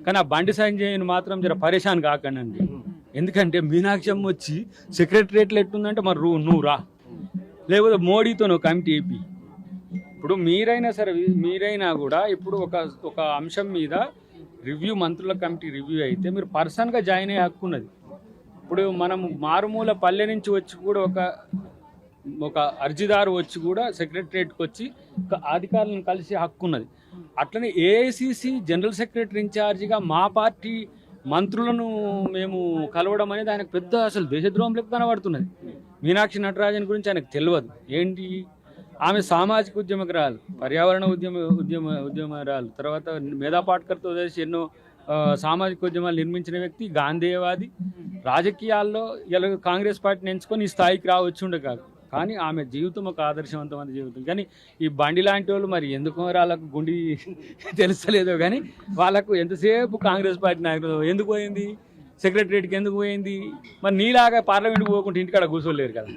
కానీ ఆ బండి సంజయ్ని మాత్రం జర పరేషాన్ కాకండి. ఎందుకంటే మీనాక్షమ్మ వచ్చి సెక్రటరియట్లో ఎట్టుందంటే మరి నువ్వు రా, లేకపోతే మోడీతో నువ్వు కమిటీ వేపి. ఇప్పుడు మీరైనా కూడా ఇప్పుడు ఒక అంశం మీద రివ్యూ, మంత్రుల కమిటీ రివ్యూ అయితే మీరు పర్సన్గా జాయిన్ అయ్యే హక్కు ఉన్నది. ఇప్పుడు మనం మారుమూల పల్లె నుంచి వచ్చి కూడా ఒక అర్జీదారు వచ్చి కూడా సెక్రటరియట్కి వచ్చి అధికారులను కలిసే హక్కు ఉన్నది. అట్లనే ఏఐసిసి జనరల్ సెక్రటరీ ఇన్ఛార్జిగా మా పార్టీ మంత్రులను మేము కలవడం అనేది ఆయనకు పెద్ద అసలు దేశద్రోహం లెక్క కనబడుతున్నది. మీనాక్షి నటరాజన్ గురించి ఆయనకు తెలియదు. ఏంటి, ఆమె సామాజిక ఉద్యమకురాలు, పర్యావరణ ఉద్యమరాలు, తర్వాత మేధా పాట్కర్తో కలిసి ఎన్నో సామాజిక ఉద్యమాలు నిర్మించిన వ్యక్తి, గాంధేయవాది. రాజకీయాల్లో ఇలా కాంగ్రెస్ పార్టీని ఎంచుకొని ఈ స్థాయికి రావచ్చుండే కాదు. కానీ ఆమె జీవితం ఒక ఆదర్శవంతమైన జీవితం. కానీ ఈ బండి లాంటి వాళ్ళు మరి ఎందుకు వాళ్ళకు గుండి తెలుస్తలేదో కానీ వాళ్ళకు ఎంతసేపు కాంగ్రెస్ పార్టీ నాయకులు ఎందుకు పోయింది, సెక్రటరియట్కి ఎందుకు పోయింది, మరి నీలాగా పార్లమెంట్కి పోకుండా ఇంటికాడ కూర్చోలేరు కదా.